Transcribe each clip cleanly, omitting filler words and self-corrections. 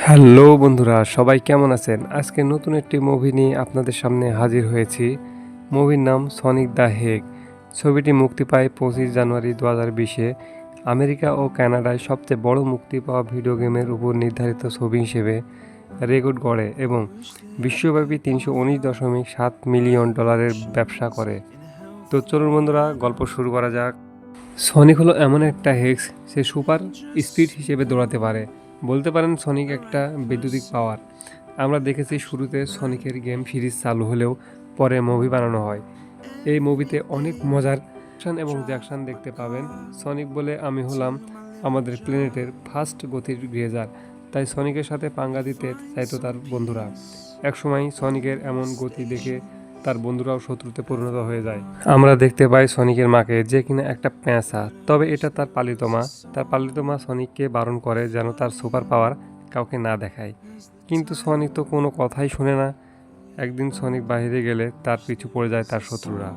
Hello বন্ধুরা, সবাই কেমন আছেন? আজকে নতুন একটি মুভি নিয়ে আপনাদের সামনে হাজির হয়েছি। মুভির নাম সনিক দ্য হেগ। ছবিটি মুক্তি পায় 25 জানুয়ারি 2020-এ। আমেরিকা ও কানাডায় সবচেয়ে বড় মুক্তি পাওয়া ভিডিও গেমের উপর নির্ধারিত ছবি হিসেবে রেকর্ড গড়ে এবং বিশ্বব্যাপী $319.7 মিলিয়ন ব্যবসা করে। তো চলুন বন্ধুরা, গল্প শুরু করা যাক। সনিক হলো এমন একটা হেক্স, সে সুপার স্পিড হিসেবে দৌড়াতে পারে। বলতে পারেন সনিক একটা বৈদ্যুতিক পাওয়ার। আমরা দেখেছি শুরুতে সনিকের গেম সিরিজ চালু হলেও পরে মুভি বানানো হয়। এই মুভিতে অনেক মজার অ্যাকশন এবং জ্যাকশন দেখতে পাবেন। সনিক বলে আমি হলাম আমাদের প্ল্যানেটের ফার্স্ট গতির গ্রেজার, তাই সনিকের সাথে পাঙ্গা দিতে চাইতো তার বন্ধুরা। একসময় সনিকের এমন গতি দেখে তার বন্ধুরাও শত্রুতে পরিণত হয়ে যায়। আমরা দেখতে পাই সনিকের মাকে, যে কিনা একটা পেঁচা, তবে এটা তার পালিত মা। তার পালিত মা সনিককে বারণ করে যেন তার সুপার পাওয়ার কাউকে না দেখায়, কিন্তু সনিক তো কোনো কথাই শুনে না। একদিন সনিক বাইরে গেলে তার পিছু পড়ে যায় তার শত্রুরা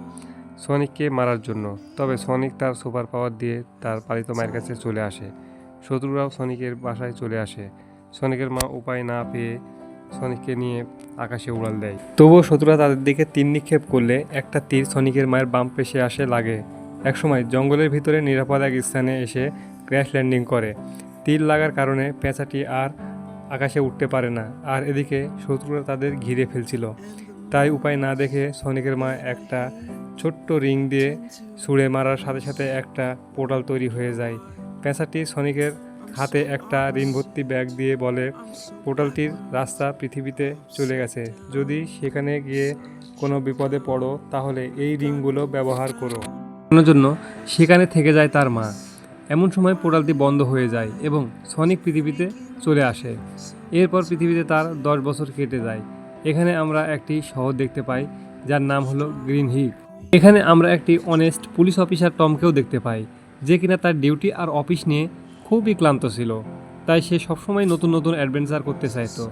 সনিককে মারার জন্য। তবে সনিক তার সুপার পাওয়ার দিয়ে তার পালিত মায়ের কাছে চলে আসে। শত্রুরাও সনিকের বাসায় চলে আসে। সনিকের মা উপায় না পেয়ে সনিককে নিয়ে আকাশে উড়াল দেয়। তবুও শত্রুরা তাদের দিকে তীর নিক্ষেপ করলে একটা তীর সনিকের মায়ের বাম পেশে আসে লাগে। একসময় জঙ্গলের ভিতরে নিরাপদ এক স্থানে এসে ক্র্যাশ ল্যান্ডিং করে। তীর লাগার কারণে পেঁচাটি আর আকাশে উঠতে পারে না, আর এদিকে শত্রুরা তাদের ঘিরে ফেলছিল। তাই উপায় না দেখে সনিকের মা একটা ছোট্ট রিং দিয়ে ছুঁড়ে মারার সাথে সাথে একটা পোর্টাল তৈরি হয়ে যায়। পেঁচাটি সনিকের হাতে একটা ঋণ ভর্তি ব্যাগ দিয়ে বলে, পোর্টালটির রাস্তা পৃথিবীতে চলে গেছে। যদি সেখানে গিয়ে কোনো বিপদে পড়ো তাহলে এই রিংগুলো ব্যবহার করো। জন্য সেখানে থেকে যায় তার মা। এমন সময় পোর্টালটি বন্ধ হয়ে যায় এবং সনিক পৃথিবীতে চলে আসে। এরপর পৃথিবীতে তার 10 বছর কেটে যায়। এখানে আমরা একটি শহর দেখতে পাই যার নাম হলো গ্রিন হিল। এখানে আমরা একটি অনেস্ট পুলিশ অফিসার টমকেও দেখতে পাই, যে কিনা তার ডিউটি আর অফিস নিয়ে খুবই ক্লান্ত ছিল। তাই সে সবসময় নতুন নতুন অ্যাডভেঞ্চার করতে চাইতো।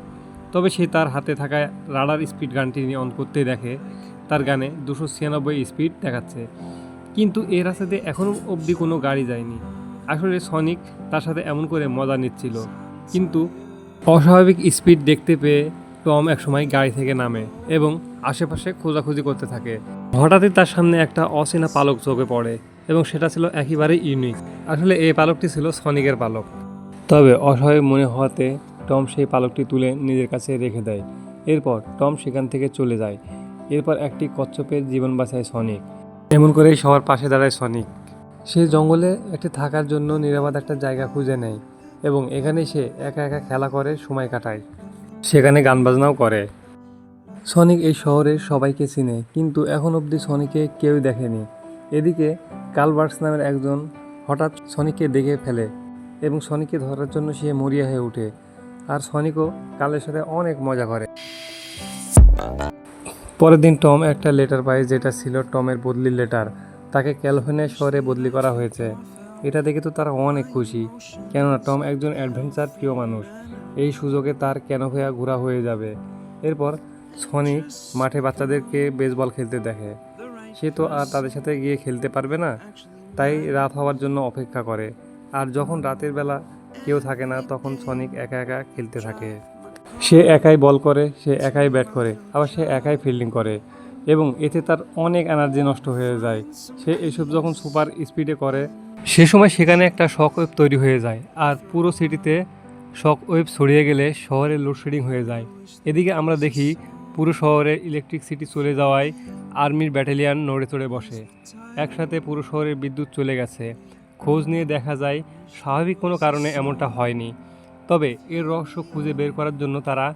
তবে সে তার হাতে থাকা রাডার স্পিড গানটি অন করতে দেখে তার গানে 296 স্পিড দেখাচ্ছে, কিন্তু এর রাস্তাতে এখনও অবধি কোনো গাড়ি যায়নি। আসলে সনিক তার সাথে এমন করে মজা নিচ্ছিল, কিন্তু অস্বাভাবিক স্পিড দেখতে পেয়ে টম একসময় গাড়ি থেকে নামে এবং আশেপাশে খোঁজাখুঁজি করতে থাকে। হঠাৎই তার সামনে একটা অচেনা পালক চোখে পড়ে এবং সেটা ছিল একেবারেই ইউনিক। আসলে এই পালকটি ছিল সনিকের পালক। তবে অসহায় মনে হওয়াতে টম সেই পালকটি তুলে নিজের কাছে রেখে দেয়। এরপর টম সেখান থেকে চলে যায়। এরপর একটি কচ্ছপের জীবন বাঁচায় সনিক। এমন করেই সবার পাশে দাঁড়ায় সনিক। সে জঙ্গলে একটি থাকার জন্য নিরাপদ একটা জায়গা খুঁজে নেয় এবং এখানে সে একা একা খেলা করে সময় কাটায়। সেখানে গান বাজনাও করে। সনিক এই শহরের সবাইকে চিনে, কিন্তু এখন অবধি সনিককে কেউ দেখেনি। এদিকে কালবার্কস নামের একজন হঠাৎ সনিককে দেখে ফেলে এবং সনিককে ধরার জন্য সে মরিয়া হয়ে ওঠে। আর সনিকও কালের সাথে অনেক মজা করে। পরের দিন টম একটা লেটার পায়, যেটা ছিল টমের বদলির লেটার। তাকে ক্যালিফোর্নিয়া শহরে বদলি করা হয়েছে। এটা দেখে তো তারা অনেক খুশি, কেননা টম একজন অ্যাডভেঞ্চার প্রিয় মানুষ। এই সুযোগে তার ক্যানোভেয়া ঘোরা হয়ে যাবে। এরপর সনিক মাঠে বাচ্চাদেরকে বেসবল খেলতে দেখে। সে তো আর তাদের সাথে গিয়ে খেলতে পারবে না, তাই রাত হওয়ার জন্য অপেক্ষা করে। আর যখন রাতের বেলা কেউ থাকে না, তখন সনিক একা একা খেলতে থাকে। সে একাই বল করে, সে একাই ব্যাট করে, আবার সে একাই ফিল্ডিং করে এবং এতে তার অনেক এনার্জি নষ্ট হয়ে যায়। সে এসব যখন সুপার স্পিডে করে, সে সময় সেখানে একটা শক ওয়েভ তৈরি হয়ে যায়, আর পুরো সিটিতে শক ওয়েভ ছড়িয়ে গেলে শহরে লোডশেডিং হয়ে যায়। এদিকে আমরা দেখি পুরো শহরে ইলেকট্রিসিটি চলে যাওয়ায় আর্মির ব্যাটালিয়ান নড়ে চড়ে বসে। একসাথে পুরো শহরের বিদ্যুৎ চলে গেছে। খোঁজ নিয়ে দেখা যায় স্বাভাবিক কোনো কারণে এমনটা হয়নি। তবে এর রহস্য খুঁজে বের করার জন্য তারা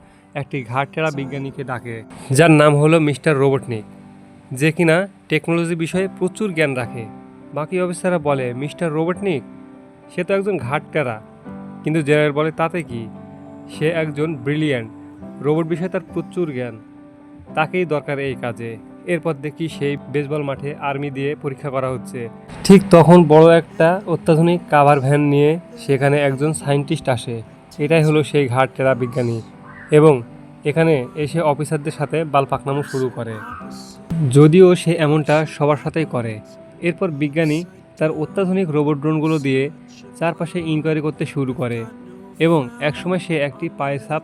একটি ঘাড়টেরা বিজ্ঞানীকে ডাকে, যার নাম হলো মিস্টার রোবটনিক, যে কিনা টেকনোলজি বিষয়ে প্রচুর জ্ঞান রাখে। বাকি অফিসাররা বলে, মিস্টার রোবটনিক সে তো একজন ঘাড়টেরা, কিন্তু জেনারেল বলে তাতে কি, সে একজন ব্রিলিয়ান্ট, রোবট বিষয়ে তার প্রচুর জ্ঞান, তাকেই দরকার এই কাজে। এরপর দেখি সেই বেসবল মাঠে আর্মি দিয়ে পরীক্ষা করা হচ্ছে। ঠিক তখন বড় একটা অত্যাধুনিক কাভার ভ্যান নিয়ে সেখানে একজন সায়েন্টিস্ট আসে। এটাই হলো সেই ঘাড়টেরা বিজ্ঞানী, এবং এখানে এসে অফিসারদের সাথে বালপাকনামো শুরু করে, যদিও সে এমনটা সবার সাথেই করে। এরপর বিজ্ঞানী তার অত্যাধুনিক রোবট ড্রোনগুলো দিয়ে চারপাশে ইনকোয়ারি করতে শুরু করে। এবং একসময় সে একটি পায়ের ছাপ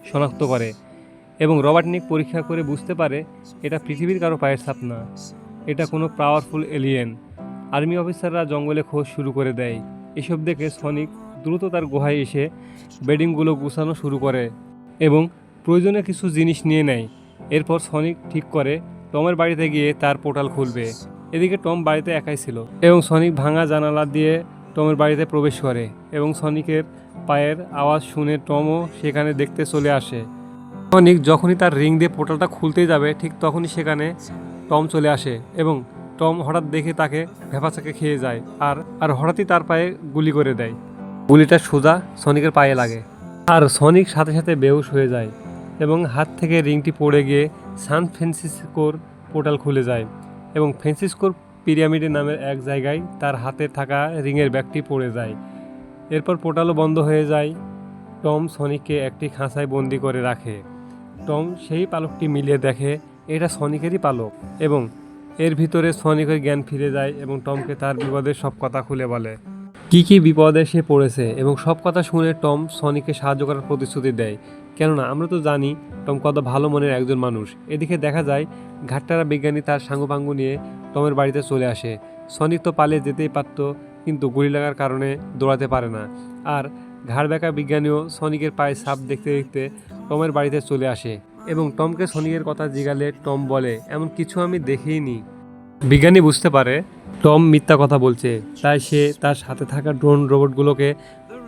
শনাক্ত করে এবং রবার্টনিক পরীক্ষা করে বুঝতে পারে এটা পৃথিবীর কারো পায়ের ছাপ না, এটা কোনো পাওয়ারফুল এলিয়েন। আর্মি অফিসাররা জঙ্গলে খোঁজ শুরু করে দেয়। এসব দেখে সনিক দ্রুত তার গুহায় এসে বেডিংগুলো গুছানো শুরু করে এবং প্রয়োজনীয় কিছু জিনিস নিয়ে নেয়। এরপর সনিক ঠিক করে টমের বাড়িতে গিয়ে তার পোর্টাল খুলবে। এদিকে টম বাড়িতে একাই ছিল এবং সনিক ভাঙা জানালা দিয়ে টমের বাড়িতে প্রবেশ করে এবং সনিকের পায়ের আওয়াজ শুনে টমও সেখানে দেখতে চলে আসে। সনিক যখনই তার রিং দিয়ে পোর্টালটা খুলতে যাবে ঠিক তখনই সেখানে টম চলে আসে এবং টম হঠাৎ দেখে তাকে ভ্যাপাচাকে খেয়ে যায় আর হঠাৎই তার পায়ে গুলি করে দেয়। গুলিটা সোজা সনিকের পায়ে লাগে আর সনিক সাথে সাথে বেহুশ হয়ে যায় এবং হাত থেকে রিংটি পড়ে গিয়ে সান ফ্রান্সিসকোর পোর্টাল খুলে যায় এবং ফ্রান্সিসকোর পিরামিড নামের এক জায়গায় তার হাতে থাকা রিংয়ের ব্যাগটি পড়ে যায়। এরপর পোর্টালও বন্ধ হয়ে যায়। টম সনিককে একটি খাঁচায় বন্দি করে রাখে। টম সেই পালকটি মিলিয়ে দেখে এটা সনিকেরই পালক এবং এর ভিতরে সনিকের জ্ঞান ফিরে যায় এবং টমকে তার বিপদের সব কথা খুলে বলে কি বিপদে সে পড়েছে এবং সব কথা শুনে টম সনিককে সাহায্য করার প্রতিশ্রুতি দেয়, কেননা আমরা তো জানি টম কত ভালো মনের একজন মানুষ। এদিকে দেখা যায় ঘাটতারা বিজ্ঞানী তার সাঙ্গুপাঙ্গু নিয়ে টমের বাড়িতে চলে আসে। সনিক তো পালিয়ে যেতেই পারত, কিন্তু গুলি লাগার কারণে দৌড়াতে পারে না। আর ঘাড় ব্যাকা বিজ্ঞানীও সনিকের পায়ে ছাপ দেখতে দেখতে টমের বাড়িতে চলে আসে এবং টমকে সনিকের কথা জিজ্ঞালে টম বলে এমন কিছু আমি দেখিনি। বিজ্ঞানী বুঝতে পারে টম মিথ্যা কথা বলছে, তাই সে তার সাথে থাকা ড্রোন রোবটগুলোকে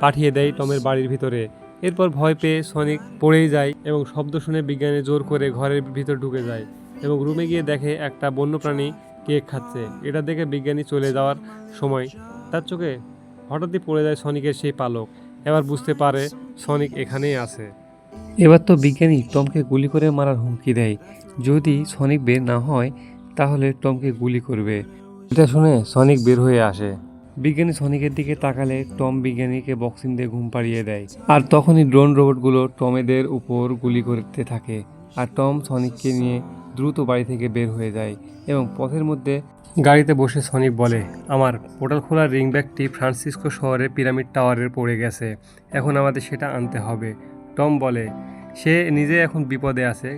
পাঠিয়ে দেয় টমের বাড়ির ভিতরে। এরপর ভয় পেয়ে সনিক পড়েই যায় এবং শব্দ শুনে বিজ্ঞানী জোর করে ঘরের ভিতর ঢুকে যায় এবং রুমে গিয়ে দেখে একটা বন্যপ্রাণী কেক খাচ্ছে। এটা দেখে বিজ্ঞানী চলে যাওয়ার সময় তার চোখে হঠাৎই পড়ে যায় সনিকের সেই পালক। এবার বুঝতে পারে সনিক এখানেই আছে। এবার তো বিজ্ঞানী টমকে গুলি করে মারার হুমকি দেয়, যদি সনিক বের না হয় তাহলে টমকে গুলি করবে। এটা শুনে সনিক বের হয়ে আসে। বিজ্ঞানী সনিকের দিকে তাকালে টম বিজ্ঞানীকে বক্সিং দিয়ে ঘুম পাড়িয়ে দেয় আর তখনই ড্রোন রোবটগুলো টমেদের উপর গুলি করতে থাকে আর টম সনিককে নিয়ে দ্রুত বাড়ি থেকে বের হয়ে যায় এবং পথের মধ্যে গাড়িতে বসে সনিক বলে আমার পোর্টাল খোলার রিং ব্যাগটি ফ্রান্সিসকো শহরে পিরামিড টাওয়ারের পড়ে গেছে, এখন আমাদের সেটা আনতে হবে। টম বলে সে নিজে এখন বিপদে আছে।